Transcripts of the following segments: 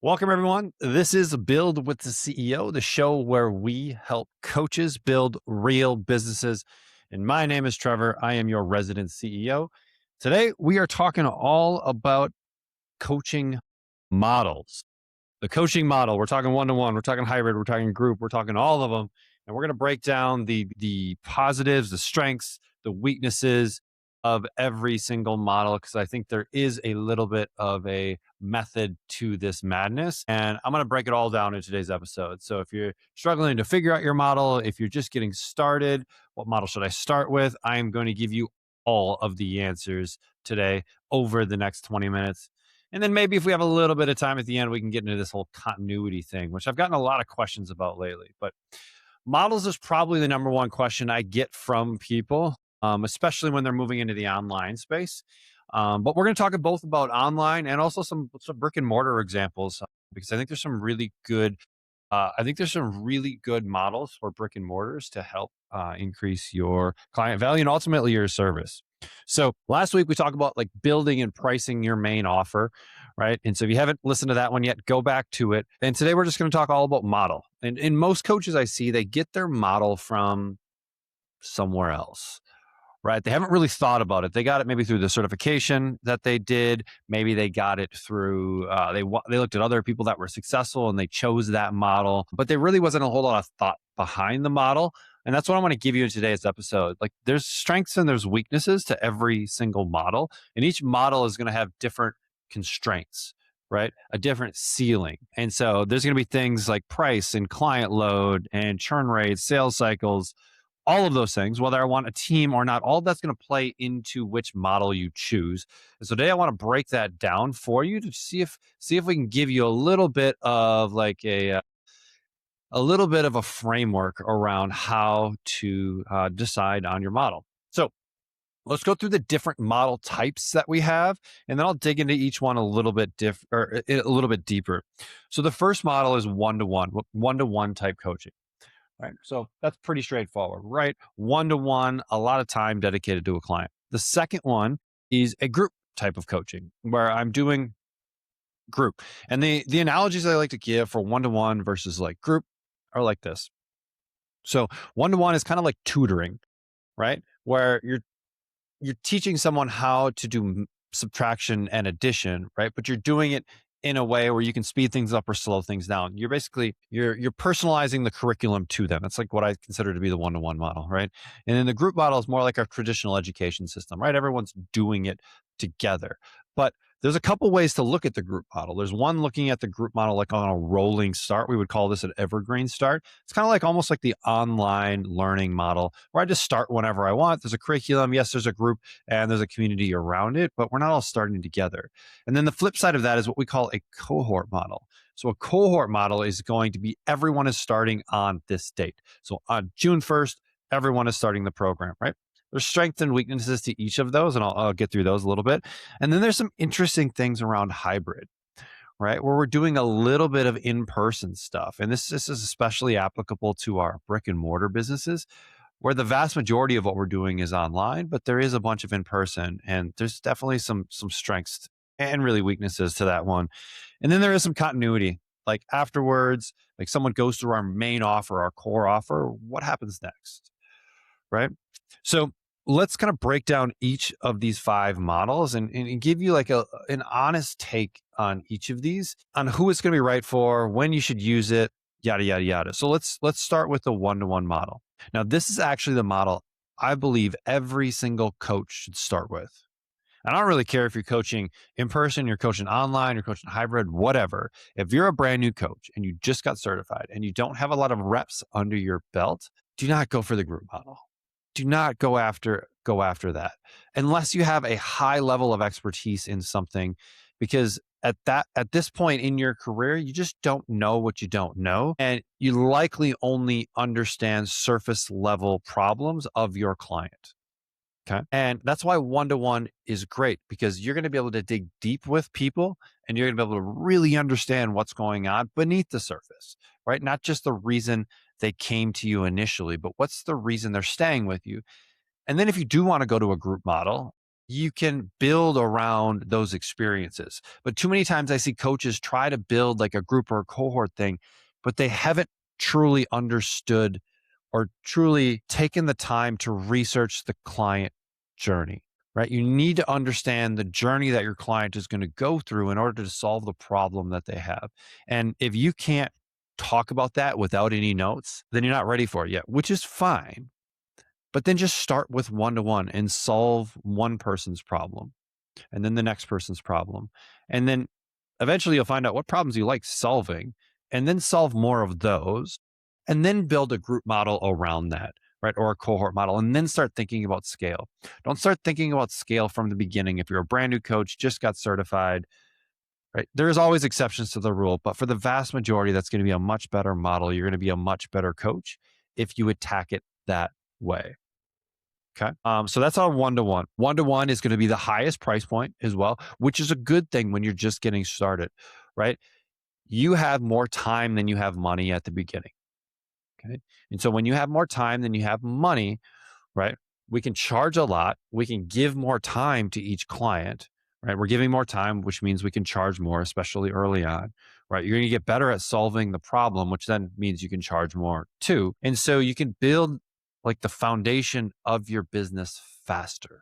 Welcome, everyone. This is Build with the CEO, the show where we help coaches build real businesses. And my name is Trevor. I am your resident CEO. Today, we are talking all about coaching models. The coaching model, we're talking one-to-one, we're talking hybrid, we're talking group, we're talking all of them. And we're going to break down the positives, the strengths, the weaknesses of every single model, because I think there is a little bit of a method to this madness. And I'm going to break it all down in today's episode. So if you're struggling to figure out your model, if you're just getting started, what model should I start with? I am going to give you all of the answers today over the next 20 minutes. And then maybe if we have a little bit of time at the end, we can get into this whole continuity thing, which I've gotten a lot of questions about lately. But models is probably the number one question I get from people, especially when they're moving into the online space. But we're going to talk both about online and also some brick and mortar examples, because I think there's some really good. I think there's some really good models for brick and mortars to help increase your client value and ultimately your service. So last week we talked about like building and pricing your main offer, right? And so if you haven't listened to that one yet, go back to it. And today we're just going to talk all about model. And in most coaches I see, they get their model from somewhere else, right? They haven't really thought about it. They got it maybe through the certification that they did. Maybe they got it through, they looked at other people that were successful and they chose that model, but there really wasn't a whole lot of thought behind the model. And that's what I want to give you in today's episode. Like there's strengths and there's weaknesses to every single model. And each model is going to have different constraints, right? A different ceiling. And so there's going to be things like price and client load and churn rates, sales cycles, all of those things, whether I want a team or not, all that's going to play into which model you choose. And so today I want to break that down for you to see if we can give you a little bit of like a little bit of a framework around how to decide on your model. So let's go through the different model types that we have, and then I'll dig into each one a little bit a little bit deeper. So the first model is one-to-one type coaching. Right. So that's pretty straightforward, right? One-to-one, a lot of time dedicated to a client. The second one is a group type of coaching where I'm doing group. And the analogies I like to give for one-to-one versus like group are like this. So one-to-one is kind of like tutoring, right? Where you're teaching someone how to do subtraction and addition, right? But you're doing it in a way where you can speed things up or slow things down. You're basically you're personalizing the curriculum to them. That's like what I consider to be the one-to-one model, right? And then the group model is more like our traditional education system, right? Everyone's doing it together. But there's a couple ways to look at the group model. There's one looking at the group model like on a rolling start. We would call this an evergreen start. It's kind of like almost like the online learning model where I just start whenever I want. There's a curriculum. Yes, there's a group and there's a community around it, but we're not all starting together. And then the flip side of that is what we call a cohort model. So a cohort model is going to be everyone is starting on this date. So on June 1st, everyone is starting the program, right? There's strengths and weaknesses to each of those, and I'll get through those a little bit. And then there's some interesting things around hybrid, right? Where we're doing a little bit of in-person stuff. And this is especially applicable to our brick and mortar businesses, where the vast majority of what we're doing is online, but there is a bunch of in-person, and there's definitely some strengths and really weaknesses to that one. And then there is some continuity. Like afterwards, like someone goes through our main offer, our core offer, what happens next? Right? So let's kind of break down each of these five models and give you like an honest take on each of these, on who it's going to be right for, when you should use it, yada, yada, yada. So let's start with the one-to-one model. Now, this is actually the model I believe every single coach should start with. And I don't really care if you're coaching in person, you're coaching online, you're coaching hybrid, whatever. If you're a brand new coach and you just got certified and you don't have a lot of reps under your belt, do not go for the group model. Do not go after that unless you have a high level of expertise in something, because at this point in your career, you just don't know what you don't know, and you likely only understand surface level problems of your client. Okay. And that's why one-to-one is great, because you're going to be able to dig deep with people and you're going to be able to really understand what's going on beneath the surface, right? Not just the reason they came to you initially, but what's the reason they're staying with you. And then if you do want to go to a group model, you can build around those experiences. But too many times I see coaches try to build like a group or a cohort thing, but they haven't truly understood or truly taken the time to research the client journey, right? You need to understand the journey that your client is going to go through in order to solve the problem that they have. And if you can't talk about that without any notes, then you're not ready for it yet, which is fine. But then just start with one to one and solve one person's problem and then the next person's problem. And then eventually you'll find out what problems you like solving and then solve more of those and then build a group model around that, right? Or a cohort model and then start thinking about scale. Don't start thinking about scale from the beginning. If you're a brand new coach, just got certified, right? There's always exceptions to the rule, but for the vast majority, that's going to be a much better model. You're going to be a much better coach if you attack it that way. Okay. So that's our one to one. One to one is going to be the highest price point as well, which is a good thing when you're just getting started, right? You have more time than you have money at the beginning. Okay. And so when you have more time than you have money, right? We can charge a lot. We can give more time to each client, right? We're giving more time, which means we can charge more, especially early on, right? You're going to get better at solving the problem, which then means you can charge more too. And so you can build like the foundation of your business faster.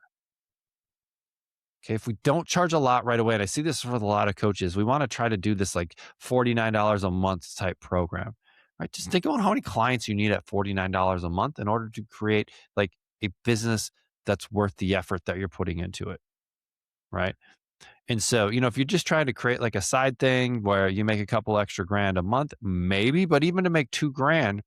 Okay. If we don't charge a lot right away, and I see this with a lot of coaches, we want to try to do this like $49 a month type program, right? Just think about how many clients you need at $49 a month in order to create like a business that's worth the effort that you're putting into it, right? And so, if you're just trying to create like a side thing where you make a couple extra grand a month, maybe, but even to make 2 grand,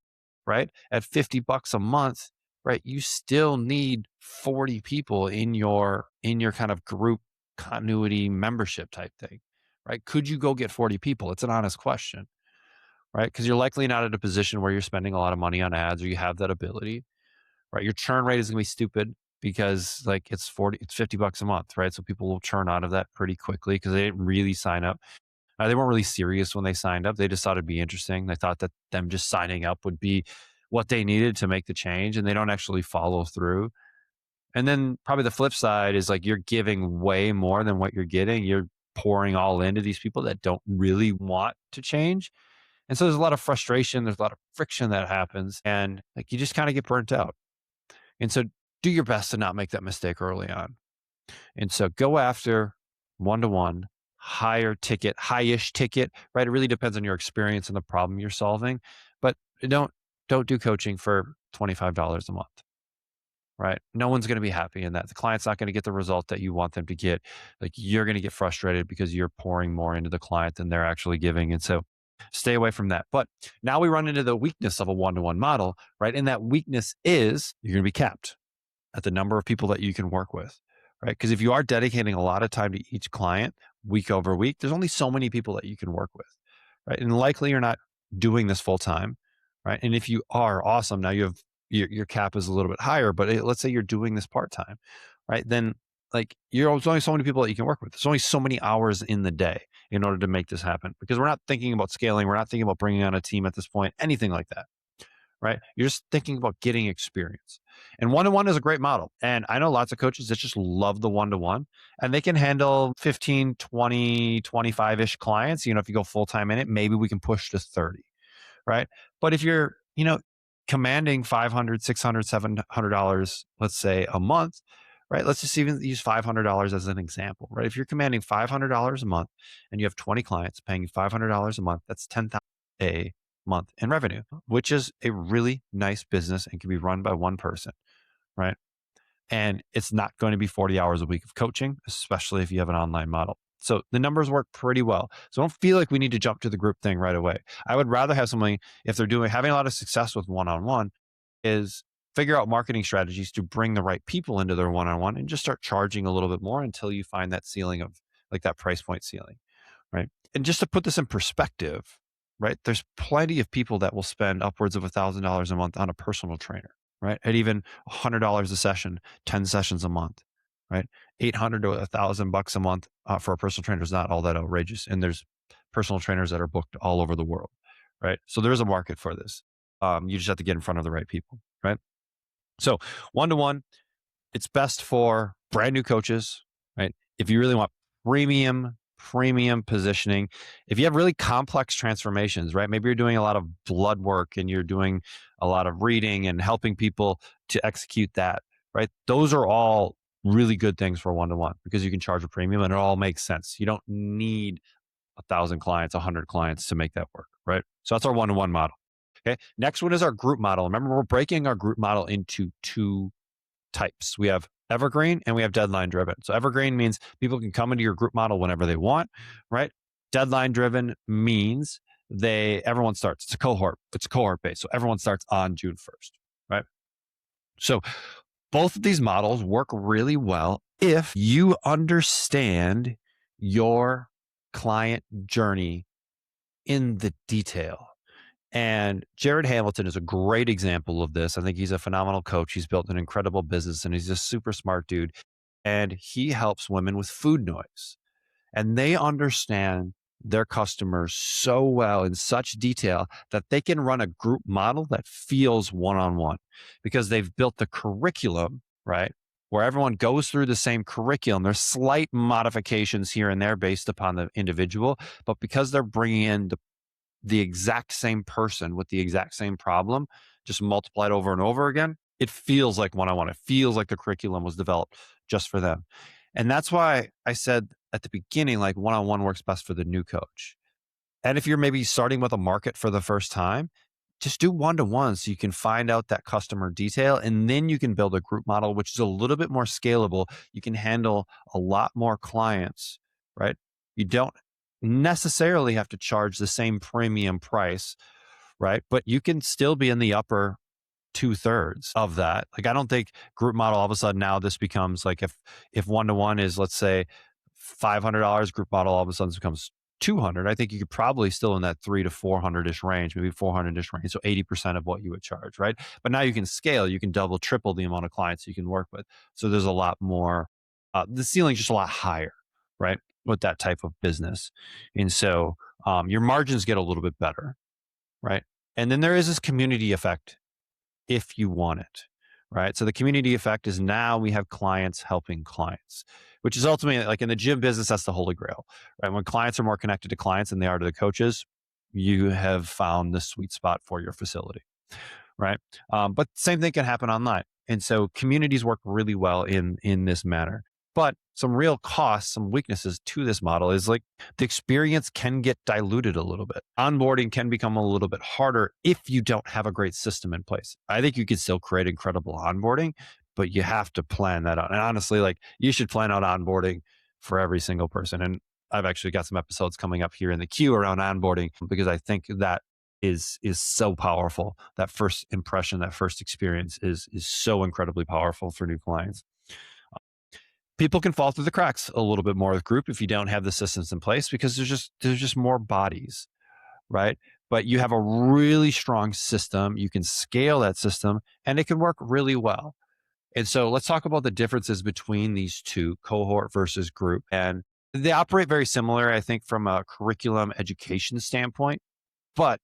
right, at $50 a month, right, you still need 40 people in your kind of group continuity membership type thing, right? Could you go get 40 people? It's an honest question, right? Because you're likely not at a position where you're spending a lot of money on ads or you have that ability, right? Your churn rate is going to be stupid because like it's $50 a month, right? So people will churn out of that pretty quickly because they didn't really sign up. They weren't really serious when they signed up. They just thought it'd be interesting. They thought that them just signing up would be what they needed to make the change, and they don't actually follow through. And then probably the flip side is like you're giving way more than what you're getting. You're pouring all into these people that don't really want to change. And so there's a lot of frustration, there's a lot of friction that happens, and like you just kind of get burnt out. And so do your best to not make that mistake early on. And so go after one to one, higher ticket, high-ish ticket, right? It really depends on your experience and the problem you're solving. But don't do coaching for $25 a month, right? No one's going to be happy in that. The client's not going to get the result that you want them to get. Like you're going to get frustrated because you're pouring more into the client than they're actually giving. And so stay away from that. But now we run into the weakness of a one-to-one model, right? And that weakness is you're going to be capped at the number of people that you can work with, right? Because if you are dedicating a lot of time to each client week over week, there's only so many people that you can work with, right? And likely you're not doing this full time, right? And if you are, awesome. Now you have your cap is a little bit higher, but let's say you're doing this part time, right? Then like there's only so many people that you can work with. There's only so many hours in the day in order to make this happen because we're not thinking about scaling. We're not thinking about bringing on a team at this point, anything like that, right? You're just thinking about getting experience. And one to one is a great model. And I know lots of coaches that just love the one to one and they can handle 15, 20, 25 ish clients. If you go full time in it, maybe we can push to 30, right? But if you're, commanding $500, $600, $700, let's say a month, right? Let's just even use $500 as an example, right? If you're commanding $500 a month and you have 20 clients paying you $500 a month, that's 10,000 a month in revenue, which is a really nice business and can be run by one person, right? And it's not going to be 40 hours a week of coaching, especially if you have an online model. So the numbers work pretty well. So don't feel like we need to jump to the group thing right away. I would rather have somebody, if they're having a lot of success with one-on-one, is figure out marketing strategies to bring the right people into their one-on-one and just start charging a little bit more until you find that ceiling of like that price point ceiling, right? And just to put this in perspective, right? There's plenty of people that will spend upwards of $1,000 a month on a personal trainer, right? At even $100 a session, 10 sessions a month, right? 800 to $1,000 a month for a personal trainer is not all that outrageous. And there's personal trainers that are booked all over the world, right? So there is a market for this. You just have to get in front of the right people, right? So one to one, it's best for brand new coaches, right? If you really want premium positioning, if you have really complex transformations, right? Maybe you're doing a lot of blood work and you're doing a lot of reading and helping people to execute that, right? Those are all really good things for one-to-one because you can charge a premium and it all makes sense. You don't need 1,000 clients, 100 clients to make that work, right? So that's our one-to-one model. Okay. Next one is our group model. Remember, we're breaking our group model into two types. We have evergreen and we have deadline driven. So evergreen means people can come into your group model whenever they want, right? Deadline driven means everyone starts. It's a cohort. It's cohort based. So everyone starts on June 1st, right? So both of these models work really well if you understand your client journey in the detail. And Jared Hamilton is a great example of this. I think he's a phenomenal coach. He's built an incredible business and he's a super smart dude. And he helps women with food noise. And they understand their customers so well in such detail that they can run a group model that feels one-on-one because they've built the curriculum, right? Where everyone goes through the same curriculum. There's slight modifications here and there based upon the individual, but because they're bringing in the exact same person with the exact same problem, just multiplied over and over again, it feels like one-on-one. It feels like the curriculum was developed just for them. And that's why I said at the beginning, like one-on-one works best for the new coach. And if you're maybe starting with a market for the first time, just do one-to-one so you can find out that customer detail. And then you can build a group model, which is a little bit more scalable. You can handle a lot more clients, right? You don't necessarily have to charge the same premium price, right? But you can still be in the upper 2/3 of that. Like, I don't think group model all of a sudden now this becomes like if one-to-one is, let's say, $500, group model all of a sudden becomes 200. I think you could probably still in that 300 to 400-ish range, maybe 400-ish range. So 80% of what you would charge, right? But now you can scale, you can double, triple the amount of clients you can work with. So there's a lot more, the ceiling's just a lot higher, right? With that type of business. And so your margins get a little bit better, right? And then there is this community effect if you want it, right? So the community effect is now we have clients helping clients, which is ultimately like in the gym business, that's the holy grail, right? When clients are more connected to clients than they are to the coaches, you have found the sweet spot for your facility, right? But same thing can happen online. And so communities work really well in this manner. But some real costs, some weaknesses to this model is like the experience can get diluted a little bit. Onboarding can become a little bit harder if you don't have a great system in place. I think you can still create incredible onboarding, but you have to plan that out. And honestly, like you should plan out onboarding for every single person. And I've actually got some episodes coming up here in the queue around onboarding because I think that is so powerful. That first impression, that first experience is so incredibly powerful for new clients. People can fall through the cracks a little bit more with group if you don't have the systems in place because there's just more bodies, right? But you have a really strong system. You can scale that system and it can work really well. And so let's talk about the differences between these two, cohort versus group. And they operate very similar, I think, from a curriculum education standpoint. But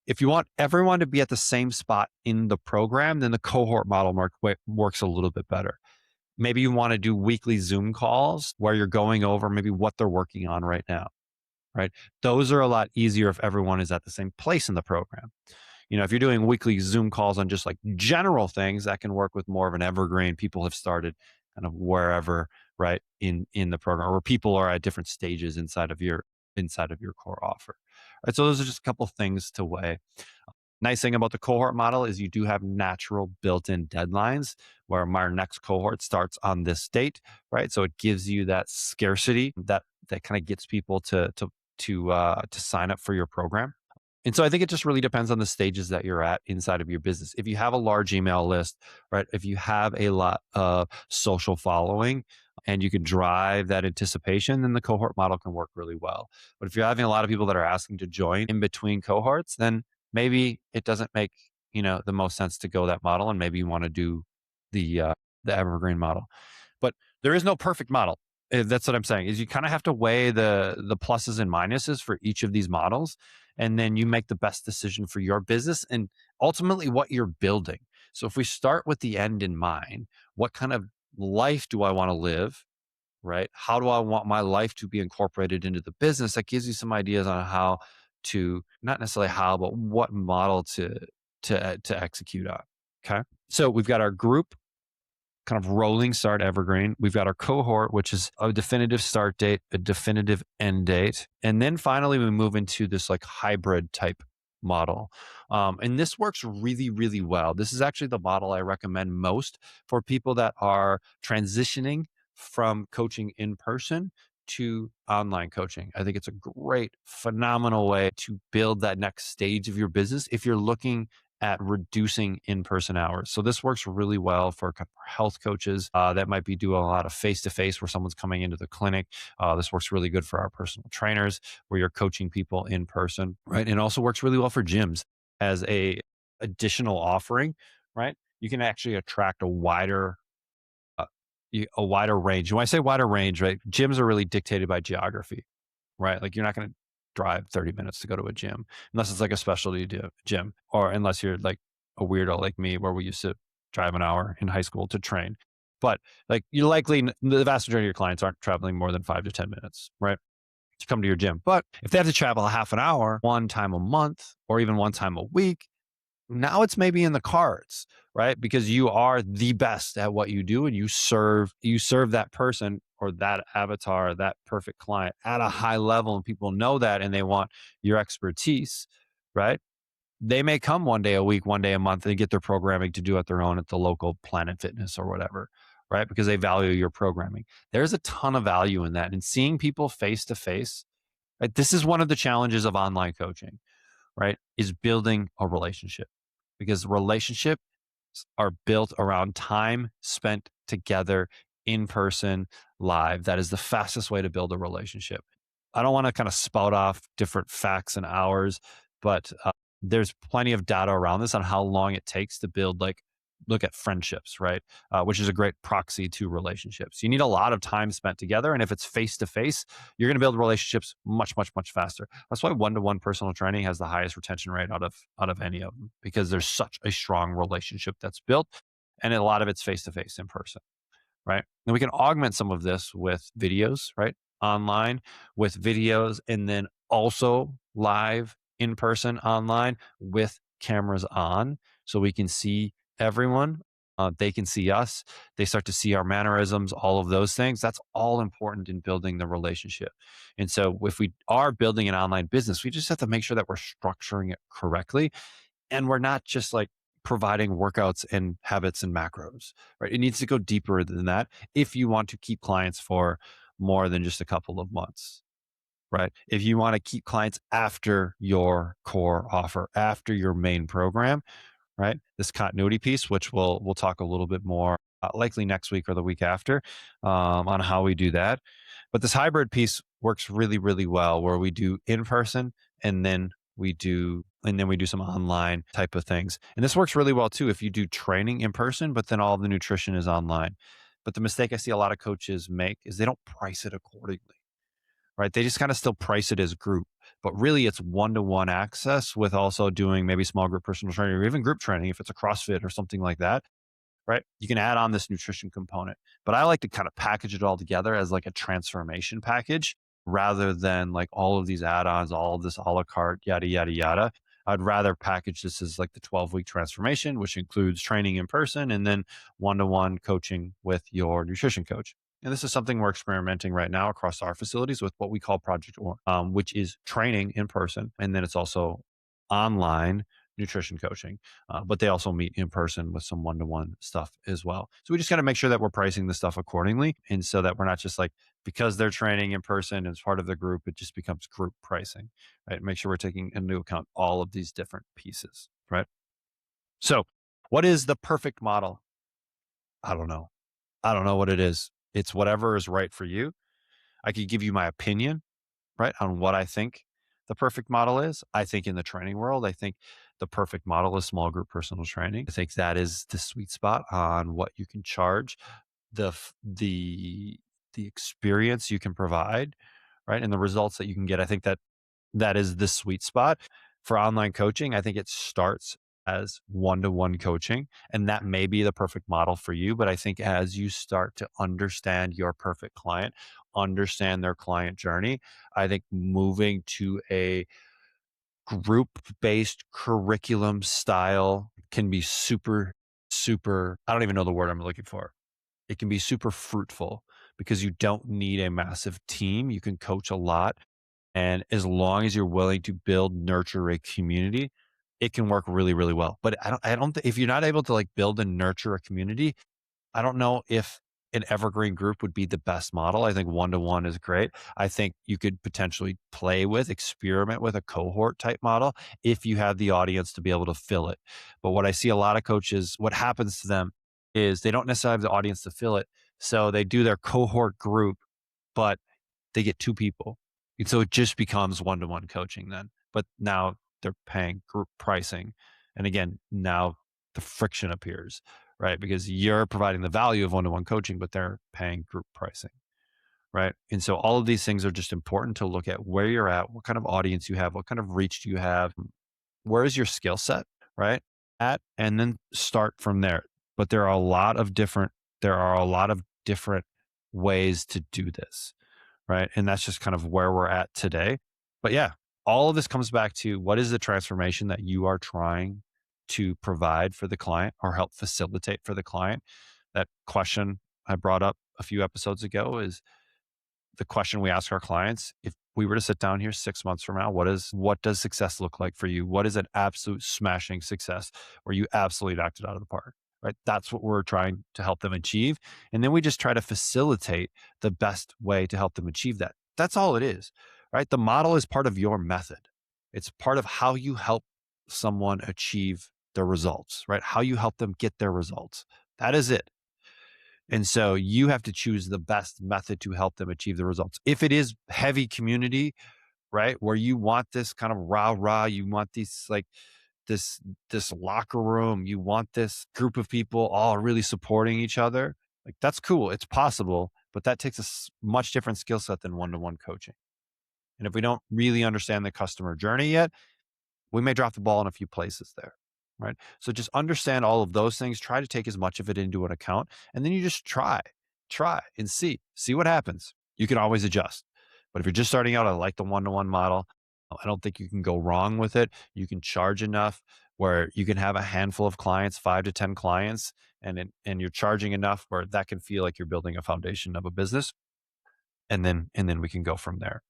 if you want everyone to be at the same spot in the program, then the cohort model works a little bit better. Maybe you want to do weekly Zoom calls where you're going over maybe what they're working on right now, right? Those are a lot easier if everyone is at the same place in the program. If you're doing weekly Zoom calls on just like general things, that can work with more of an evergreen. People have started kind of wherever, right, in the program, or people are at different stages inside of your core offer. Right, so those are just a couple of things to weigh. Nice thing about the cohort model is you do have natural built-in deadlines where my next cohort starts on this date, right? So it gives you that scarcity that kind of gets people to sign up for your program. And so I think it just really depends on the stages that you're at inside of your business. If you have a large email list, right? If you have a lot of social following and you can drive that anticipation, then the cohort model can work really well. But if you're having a lot of people that are asking to join in between cohorts, then maybe it doesn't make, the most sense to go that model. And maybe you want to do the evergreen model. But there is no perfect model. That's what I'm saying is you kind of have to weigh the pluses and minuses for each of these models. And then you make the best decision for your business and ultimately what you're building. So if we start with the end in mind, what kind of life do I want to live? Right? How do I want my life to be incorporated into the business? That gives you some ideas on how to, not necessarily how, but what model to execute on. Okay. So we've got our group kind of rolling start evergreen. We've got our cohort, which is a definitive start date, a definitive end date. And then finally, we move into this like hybrid type model. And this works really, really well. This is actually the model I recommend most for people that are transitioning from coaching in person to online coaching. I think it's a great, phenomenal way to build that next stage of your business if you're looking at reducing in-person hours. So this works really well for health coaches that might be doing a lot of face-to-face where someone's coming into the clinic. This works really good for our personal trainers where you're coaching people in person, right? And also works really well for gyms as a additional offering, right? You can actually attract uh, a wider range. When I say wider range, right? Gyms are really dictated by geography, right? Like you're not going to drive 30 minutes to go to a gym unless it's like a specialty gym, or unless you're like a weirdo like me, where we used to drive an hour in high school to train. But like you likely, the vast majority of your clients aren't traveling more than 5 to 10 minutes, right? To come to your gym. But if they have to travel a half an hour, one time a month, or even one time a week, now it's maybe in the cards, right? Because you are the best at what you do and you serve that person or that avatar, that perfect client at a high level, and people know that and they want your expertise, right? They may come one day a week, one day a month, and get their programming to do it their own at the local Planet Fitness or whatever, right? Because they value your programming. There's a ton of value in that. And seeing people face to face, right? This is one of the challenges of online coaching, right? Is building a relationship, because relationships are built around time spent together in person, live. That is the fastest way to build a relationship. I don't want to kind of spout off different facts and hours, but there's plenty of data around this on how long it takes to build, like, look at friendships, right? Which is a great proxy to relationships. You need a lot of time spent together. And if it's face to face, you're going to build relationships much, much, much faster. That's why one-to-one personal training has the highest retention rate out of any of them, because there's such a strong relationship that's built, and a lot of it's face to face in person, right? And we can augment some of this with videos, right? Online with videos, and then also live in person online with cameras on, so we can see everyone. They can see us. They start to see our mannerisms, all of those things. That's all important in building the relationship. And so, if we are building an online business, we just have to make sure that we're structuring it correctly, and we're not just like providing workouts and habits and macros, right? It needs to go deeper than that if you want to keep clients for more than just a couple of months, right? If you want to keep clients after your core offer, after your main program, right? This continuity piece, which we'll talk a little bit more, likely next week or the week after, on how we do that. But this hybrid piece works really, really well, where we do in person and then we do some online type of things. And this works really well too if you do training in person, but then all the nutrition is online. But the mistake I see a lot of coaches make is they don't price it accordingly, right? They just kind of still price it as group, but really it's one-to-one access with also doing maybe small group personal training or even group training if it's a CrossFit or something like that, right? You can add on this nutrition component, but I like to kind of package it all together as like a transformation package rather than like all of these add-ons, all of this a la carte, yada, yada, yada. I'd rather package this as like the 12-week transformation, which includes training in person and then one-to-one coaching with your nutrition coach. And this is something we're experimenting right now across our facilities with what we call Project Or, which is training in person. And then it's also online nutrition coaching, but they also meet in person with some one-to-one stuff as well. So we just got to make sure that we're pricing the stuff accordingly, and so that we're not just like, because they're training in person as part of the group, it just becomes group pricing, right? Make sure we're taking into account all of these different pieces, right? So what is the perfect model? I don't know. I don't know what it is. It's whatever is right for you. I could give you my opinion, right, on what I think the perfect model is. I think in the training world, I think the perfect model is small group personal training. I think that is the sweet spot on what you can charge, the experience you can provide, right, and the results that you can get. I think that is the sweet spot for online coaching. I think it starts as one-to-one coaching. And that may be the perfect model for you. But I think as you start to understand your perfect client, understand their client journey, I think moving to a group-based curriculum style can be super, super, I don't even know the word I'm looking for. It can be super fruitful because you don't need a massive team. You can coach a lot. And as long as you're willing to build, nurture a community, it can work really, really well. But if you're not able to like build and nurture a community, I don't know if an evergreen group would be the best model. I think one to one is great. I think you could potentially experiment with a cohort type model if you have the audience to be able to fill it. But what I see a lot of coaches, what happens to them is they don't necessarily have the audience to fill it. So they do their cohort group, but they get two people. And so it just becomes one to one coaching then. But now they're paying group pricing. And again, now the friction appears, right? Because you're providing the value of one to one coaching, but they're paying group pricing, right? And so all of these things are just important to look at where you're at, what kind of audience you have, what kind of reach do you have, where is your skill set, right? And then start from there. But there are a lot of different ways to do this, right? And that's just kind of where we're at today. But yeah, all of this comes back to what is the transformation that you are trying to provide for the client or help facilitate for the client? That question I brought up a few episodes ago is the question we ask our clients: if we were to sit down here 6 months from now, what does success look like for you? What is an absolute smashing success where you absolutely knocked it out of the park? Right? That's what we're trying to help them achieve. And then we just try to facilitate the best way to help them achieve that. That's all it is. Right? The model is part of your method. It's part of how you help someone achieve their results, right? How you help them get their results. That is it. And so you have to choose the best method to help them achieve the results. If it is heavy community, right, where you want this kind of rah rah, you want these like this this locker room, you want this group of people all really supporting each other, like that's cool. It's possible, but that takes a much different skill set than one-to-one coaching. And if we don't really understand the customer journey yet, we may drop the ball in a few places there, right? So just understand all of those things, try to take as much of it into an account, and then you just try and see what happens. You can always adjust. But if you're just starting out, I like the one-to-one model. I don't think you can go wrong with it. You can charge enough where you can have a handful of clients, 5 to 10 clients, and you're charging enough where that can feel like you're building a foundation of a business. And then we can go from there.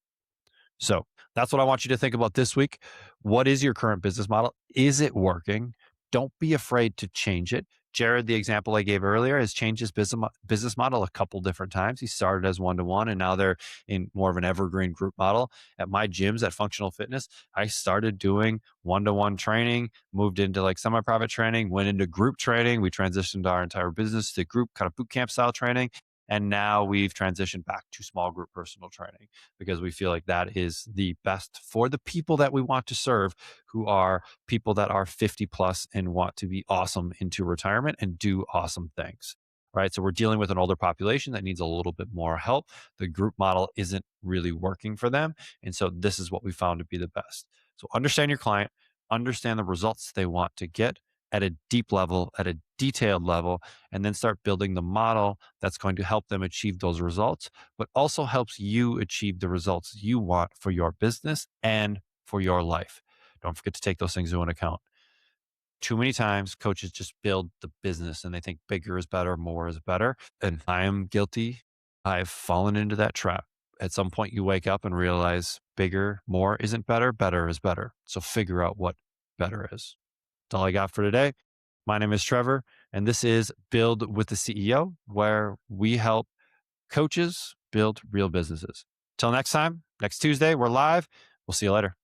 So that's what I want you to think about this week. What is your current business model? Is it working? Don't be afraid to change it. Jared, the example I gave earlier, has changed his business model a couple different times. He started as one to one, and now they're in more of an evergreen group model. At my gyms at Functional Fitness, I started doing one to one training, moved into like semi private training, went into group training. We transitioned our entire business to group kind of boot camp style training. And now we've transitioned back to small group personal training because we feel like that is the best for the people that we want to serve, who are people that are 50 plus and want to be awesome into retirement and do awesome things. Right. So we're dealing with an older population that needs a little bit more help. The group model isn't really working for them. And so this is what we found to be the best. So understand your client, understand the results they want to get at a deep level, at a detailed level, and then start building the model that's going to help them achieve those results, but also helps you achieve the results you want for your business and for your life. Don't forget to take those things into account. Too many times coaches just build the business and they think bigger is better, more is better. And I am guilty. I've fallen into that trap. At some point, you wake up and realize bigger, more isn't better, better is better. So figure out what better is. That's all I got for today. My name is Trevor, and this is Build with the CEO, where we help coaches build real businesses. Till next time, next Tuesday, we're live. We'll see you later.